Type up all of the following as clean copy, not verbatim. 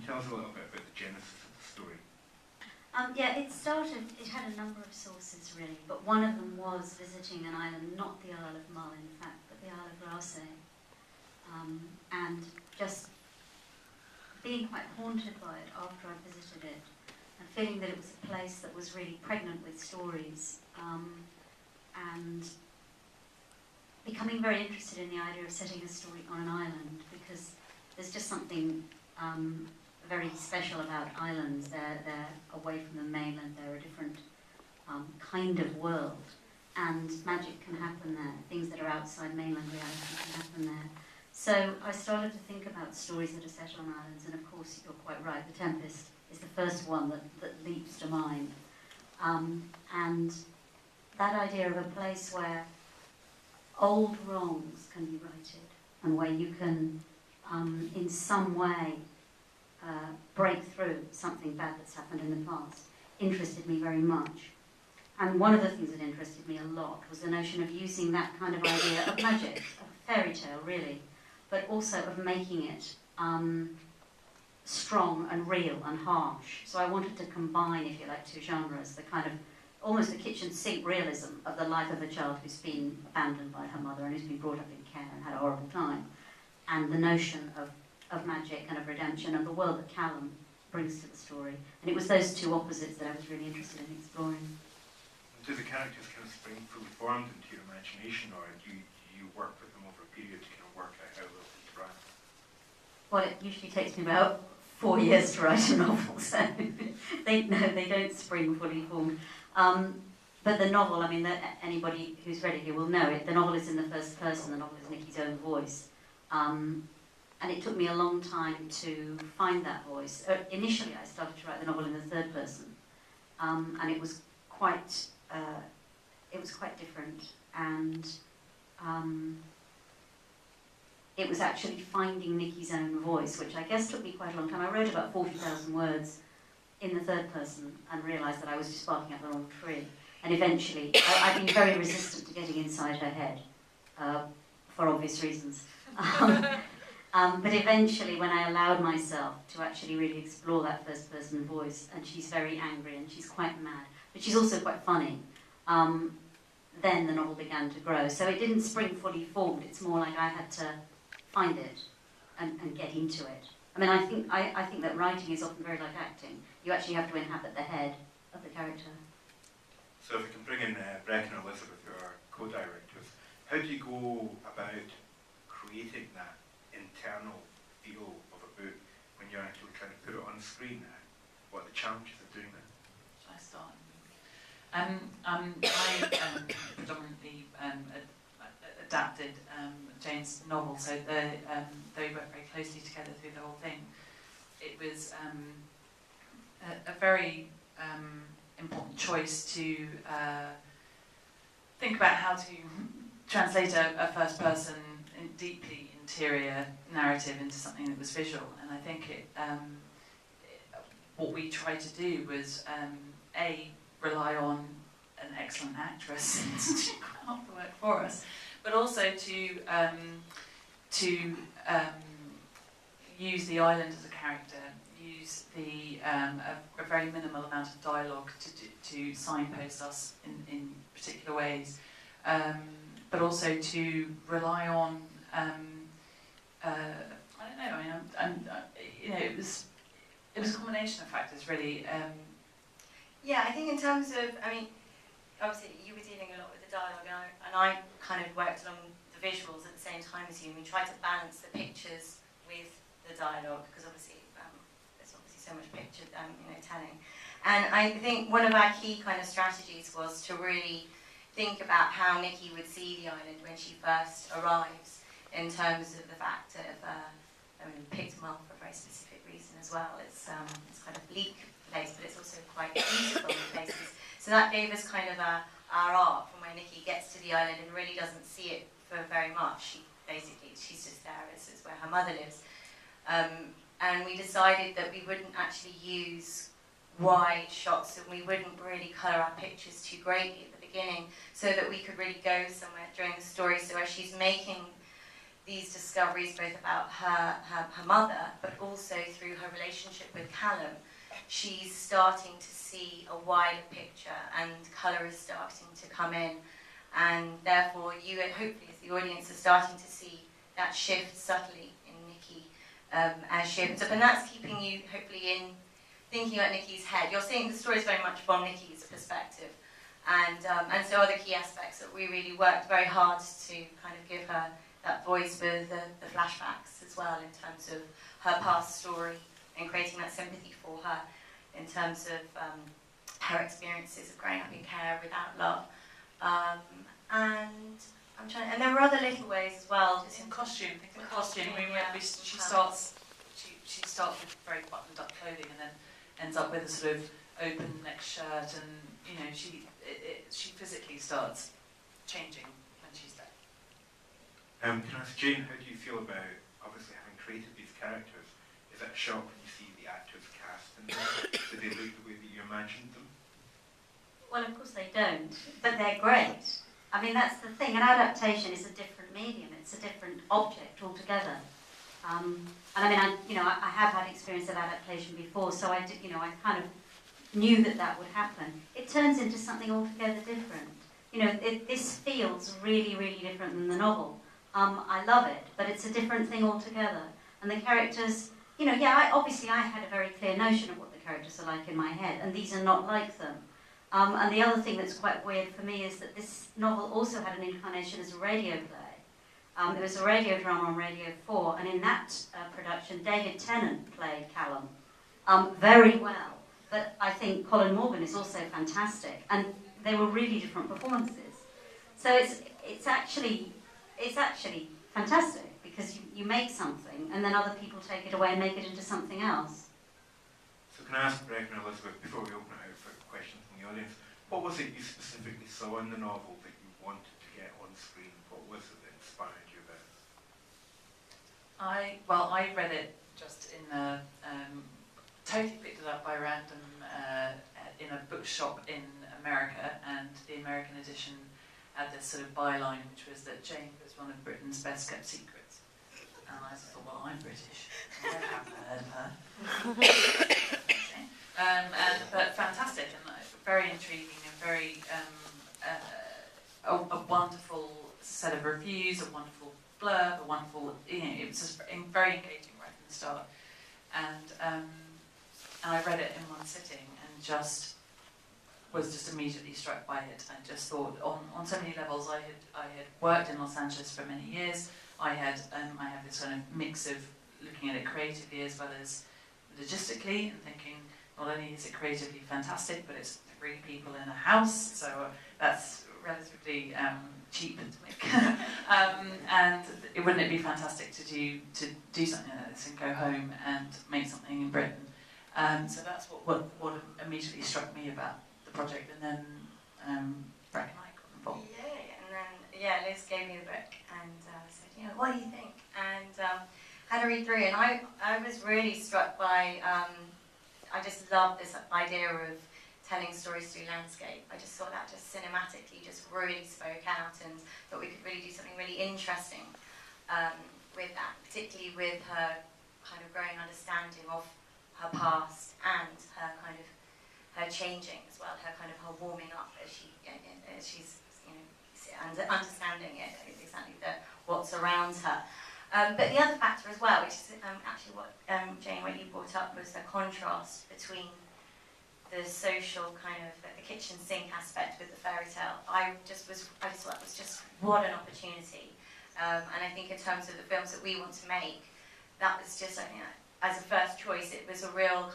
tell us a little bit about the genesis of the story? Yeah, it had a number of sources really, but one of them was visiting an island, not the Isle of Mull in fact, but the Isle of Grasse, and just being quite haunted by it after I visited it, and feeling that it was a place that was really pregnant with stories, and becoming very interested in the idea of setting a story on an island, because there's just something very special about islands. They're away from the mainland, they're a different kind of world, and magic can happen there. Things that are outside mainland reality can happen there. So I started to think about stories that are set on islands, and of course you're quite right, The Tempest is the first one that leaps to mind. And that idea of a place where old wrongs can be righted, and where you can, in some way, break through something bad that's happened in the past, interested me very much. And one of the things that interested me a lot was the notion of using that kind of idea of magic, of fairy tale really, but also of making it strong and real and harsh. So I wanted to combine, if you like, two genres, the kind of almost the kitchen sink realism of the life of a child who's been abandoned by her mother and who's been brought up in care and had a horrible time, and the notion of magic and of redemption and the world that Callum brings to the story. And it was those two opposites that I was really interested in exploring. Do the characters kind of spring fully formed into your imagination, or do you work with them over a period to kind of work out how they'll interact? Well, it usually takes me about 4 years to write a novel, so they don't spring fully formed. But the novel, I mean, anybody who's read it here will know it. The novel is in the first person, the novel is Nikki's own voice. And it took me a long time to find that voice. Initially, I started to write the novel in the third person, and it was quite different. And it was actually finding Nikki's own voice, which I guess took me quite a long time. I wrote about 40,000 words in the third person and realised that I was just barking up the wrong tree. And eventually, I've been very resistant to getting inside her head, for obvious reasons. But eventually, when I allowed myself to actually really explore that first person voice, and she's very angry and she's quite mad, but she's also quite funny, then the novel began to grow. So it didn't spring fully formed, it's more like I had to find it and get into it. I mean, I think that writing is often very like acting. You actually have to inhabit the head of the character. So if we can bring in Brek and Elizabeth, who are co-directors, how do you go about creating that internal feel of a book when you're actually trying to put it on screen? What are the challenges of doing that? Shall I start? I predominantly adapted Jane's novel, so they worked very closely together through the whole thing. It was a very important choice to think about how to translate a first-person deeply interior narrative into something that was visual, and I think what we tried to do was rely on an excellent actress to do half the work for us, but also to use the island as a character, use a very minimal amount of dialogue to signpost us in particular ways, but also to rely on I don't know. I mean, you know, it was a combination of factors, really. Yeah, I think in terms of, I mean, obviously you were dealing a lot with the dialogue, and I kind of worked along the visuals at the same time as you, and we tried to balance the pictures with the dialogue, because obviously there's obviously so much picture, telling. And I think one of our key kind of strategies was to really think about how Nikki would see the island when she first arrives, in terms of the fact of, we picked Mull for a very specific reason as well. It's kind of bleak place, but it's also quite beautiful in places. So that gave us kind of our arc from when Nikki gets to the island and really doesn't see it for very much. She's just there, it's where her mother lives. And we decided that we wouldn't actually use wide shots, and we wouldn't really colour our pictures too greatly at the beginning, so that we could really go somewhere during the story. So as she's making these discoveries both about her mother, but also through her relationship with Callum, she's starting to see a wider picture and colour is starting to come in. And therefore, you hopefully as the audience are starting to see that shift subtly in Nikki as she opens up. And that's keeping you hopefully in thinking about Nikki's head. You're seeing the story is very much from Nikki's perspective. And so other key aspects that we really worked very hard to kind of give her that voice with the flashbacks as well in terms of her past story and creating that sympathy for her in terms of her experiences of growing up in care without love. And I'm trying, and there were other little ways as well. Just in costume, think of costume, costume. yeah. She starts with very buttoned up clothing and then ends up with a sort of open neck shirt, and you know she physically starts changing when she's there. Can I ask Jane, how do you feel about obviously having created these characters? Is it a shock when you see the actors cast and do they look the way that you imagined them? Well, of course they don't, but they're great. I mean, that's the thing. An adaptation is a different medium. It's a different object altogether. And I mean, I have had experience of adaptation before, so I did, I kind of knew that would happen. It turns into something altogether different. This feels really, really different than the novel. I love it, but it's a different thing altogether. And the characters, obviously I had a very clear notion of what the characters are like in my head, and these are not like them. And the other thing that's quite weird for me is that this novel also had an incarnation as a radio play. It was a radio drama on Radio 4, and in that production, David Tennant played Callum very well. But I think Colin Morgan is also fantastic, and they were really different performances. So it's actually fantastic because you make something, and then other people take it away and make it into something else. So can I ask Brek and Elizabeth, before we open it out for questions from the audience, what was it you specifically saw in the novel that you wanted to get on screen? What was it that inspired you about it? I read it just in a totally picked it up by random in a bookshop in America, and the American edition had this sort of byline, which was that Jane was one of Britain's best kept secrets. And I just thought, well, I'm British, I haven't heard of her. But fantastic and very intriguing and very a wonderful set of reviews, a wonderful blurb, a wonderful, it was just very engaging right from the start. And I read it in one sitting and was just immediately struck by it. I just thought on so many levels. I had worked in Los Angeles for many years. I have this kind of mix of looking at it creatively as well as logistically and thinking not only is it creatively fantastic, but it's 3 people in a house, so that's relatively cheap to make. And wouldn't it be fantastic to do something like this and go home and make something in Britain? So that's what immediately struck me about the project, and then Brek and I got involved. And then Liz gave me the book and said, what do you think? And had a read through, and I was really struck by. I just love this idea of telling stories through landscape. I just thought that just cinematically just really spoke out, and thought we could really do something really interesting with that, particularly with her kind of growing understanding of her past and her changing as well, her warming up as she's understanding it exactly what's around her. But the other factor as well, which is actually what Jane, what you brought up, was the contrast between the social the kitchen sink aspect with the fairy tale. I just thought it was just what an opportunity. And I think in terms of the films that we want to make, that was just something that, as a first choice, it was a real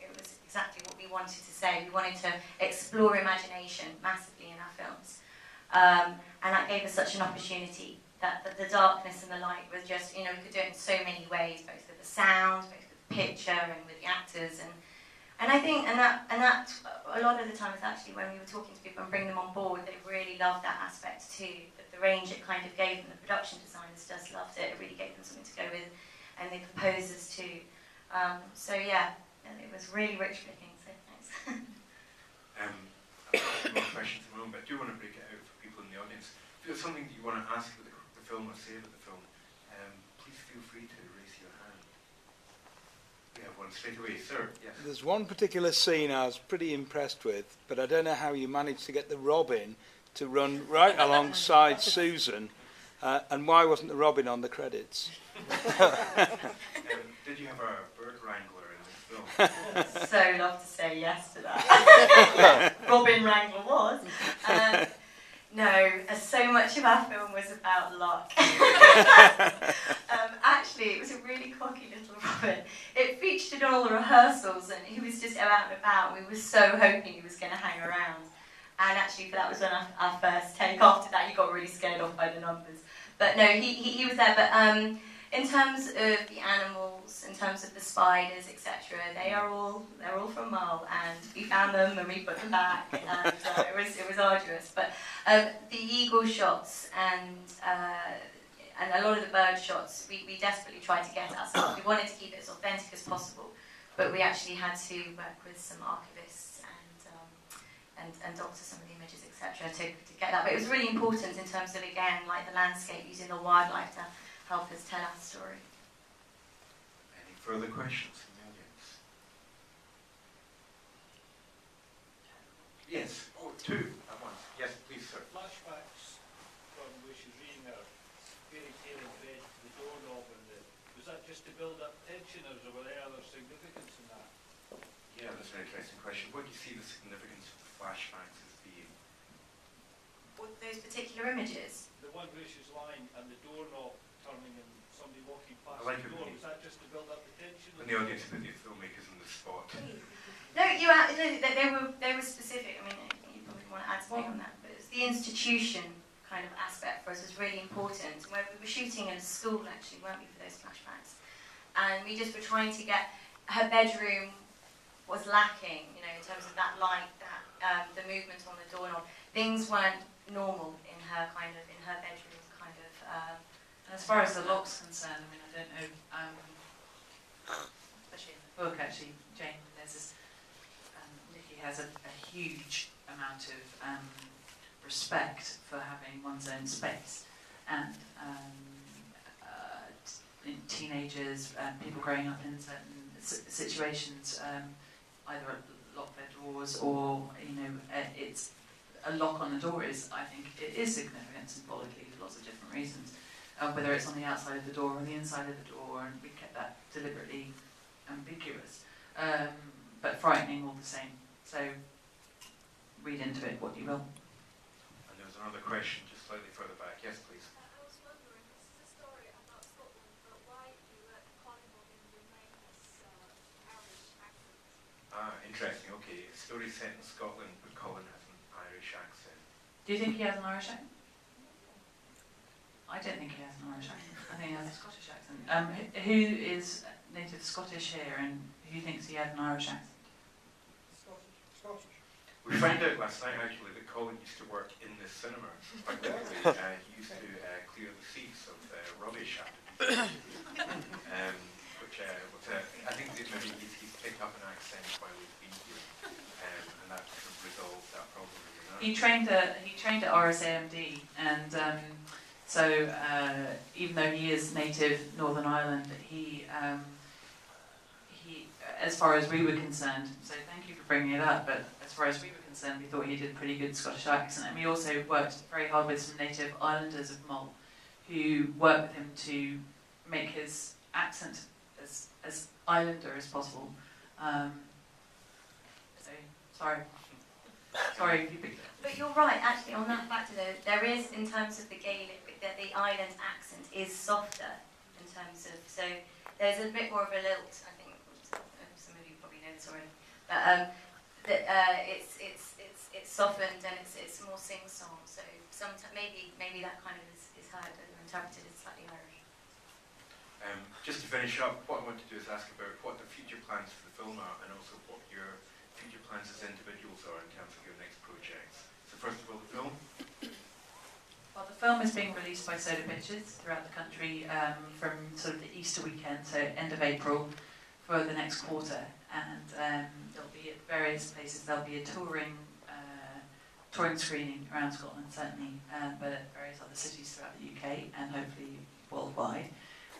it was exactly what we wanted to say. We wanted to explore imagination massively in our films. And that gave us such an opportunity. That the darkness and the light was just, we could do it in so many ways, both with the sound, both with the picture, and with the actors, and I think, and that a lot of the times actually when we were talking to people and bringing them on board, they really loved that aspect too. That the range it kind of gave them, the production designers just loved it. It really gave them something to go with, and the composers too. So yeah, and it was really rich picking. So thanks. I've got more questions at the moment, but I do want to break it out for people in the audience. If there's something that you want to ask about the film or say about the film, please feel free to raise your hand. We have one straight away, sir. Yes. There's one particular scene I was pretty impressed with, but I don't know how you managed to get the robin to run right alongside Susan, and why wasn't the robin on the credits? Did you have a bird wrangler in this film? So love to say yes to that. Robin Wrangler was. No, so much of our film was about luck. Actually, it was a really cocky little Robin. It featured in all the rehearsals, and he was just out and about. We were so hoping he was going to hang around. And actually, that was on our first take. After that, he got really scared off by the numbers. But no, he was there. But in terms of the animals, in terms of the spiders, etc., they're all from Mull, and we found them and we put them back, and it was arduous. But the eagle shots and a lot of the bird shots, we desperately tried to get ourselves. We wanted to keep it as authentic as possible, but we actually had to work with some archivists and doctor some of the images, etc., to get that. But it was really important in terms of, again, like the landscape, using the wildlife to help us tell our story. Any further questions from the audience? Yes. Oh, two at once. Yes, please, sir. Flashbacks from where she's reading her fairy tale in bed, the doorknob, and was that just to build up tension, or were there other significance in that? Yeah, that's an interesting question. What do you see the significance of the flashbacks as being? What, those particular images? The one where she's lying and the doorknob turning and somebody walking past I like the it door, when was that just to build up the tension? When the audience put the filmmakers on the spot. No, they were specific. I mean, you probably want to add something on that, but it's the institution kind of aspect for us was really important. Where we were shooting in a school, actually, weren't we, for those flashbacks? And we just were trying to get her bedroom was lacking, you know, in terms of that light, that the movement on the doorknob. Things weren't normal in her bedroom kind of. And as far as the lock's concerned, I mean, I don't know, especially in the book, actually, Jane, there's this, Nikki has a huge amount of respect for having one's own space, and teenagers, people growing up in certain situations, either lock their doors or, you know, it's a lock on the door is, I think, it is significant symbolically for lots of different reasons. Whether it's on the outside of the door or the inside of the door, and we kept that deliberately ambiguous, but frightening all the same. So read into it what you will. And there was another question just slightly further back. Yes, please. I was wondering, this is a story about Scotland, but why you let Colin Morgan remain this Irish accent? Interesting. Okay, a story set in Scotland, but Colin has an Irish accent. Do you think he has an Irish accent? I don't think he has an Irish accent. I think he has a Scottish accent. Who is native Scottish here, and who thinks he has an Irish accent? Scottish. We found out last night actually that Colin used to work in this cinema. Quite literally, he used to clear the seats of rubbish after which was, I think that maybe he's picked up an accent while he's been here, and that sort of resolved that problem. He trained at RSAMD, and so even though he is native Northern Ireland, he, as far as we were concerned, so thank you for bringing it up, but as far as we were concerned, we thought he did a pretty good Scottish accent, and we also worked very hard with some native islanders of Mull, who worked with him to make his accent as islander as possible. So, sorry. Sorry if you picked it. But you're right, actually, on that factor though, there is, in terms of the Gaelic, that the island accent is softer in terms of, so there's a bit more of a lilt, I think, some of you probably know this already, but it's softened and it's more sing-song, so maybe that kind of is heard and interpreted as slightly Irish. Just to finish up, what I want to do is ask about what the future plans for the film are, and also what your future plans as individuals are in terms of your next projects. So first of all, the film. Well, the film is being released by Soda Pictures throughout the country from sort of the Easter weekend, so end of April, for the next quarter, and there'll be at various places. There'll be a touring touring screening around Scotland, certainly, but at various other cities throughout the UK and hopefully worldwide.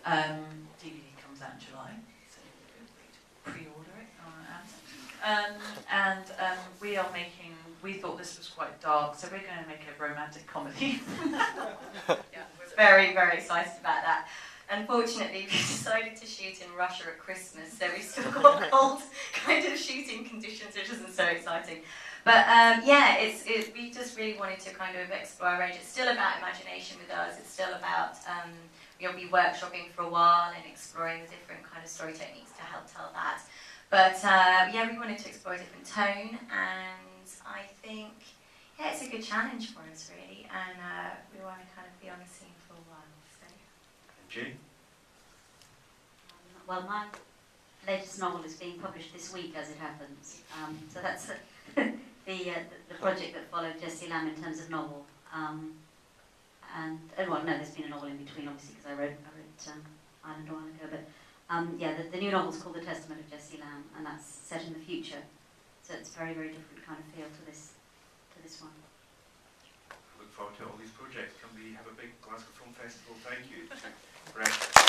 DVD comes out in July, so feel free to pre-order it on Amazon. And we thought this was quite dark, so we're going to make a romantic comedy. Yeah, I was very, very excited about that. Unfortunately, we decided to shoot in Russia at Christmas, so we've still got cold kind of shooting conditions, which isn't so exciting. But yeah, we just really wanted to kind of explore our range. It's still about imagination with us. It's still about, we'll be workshopping for a while and exploring the different kind of story techniques to help tell that. But yeah, we wanted to explore a different tone, and I think, yeah, it's a good challenge for us, really, and we want to kind of be on the scene for a while. So. And Jane? Well, my latest novel is being published this week, as it happens. So that's the project that followed Jessie Lamb in terms of novel. And well, no, there's been a novel in between, obviously, because I wrote Island a while ago. But yeah, the new novel's called The Testament of Jessie Lamb, and that's set in the future. So it's very, very different kind of feel to this one. I look forward to all these projects. Can we have a big Glasgow Film Festival? Thank you to Brek.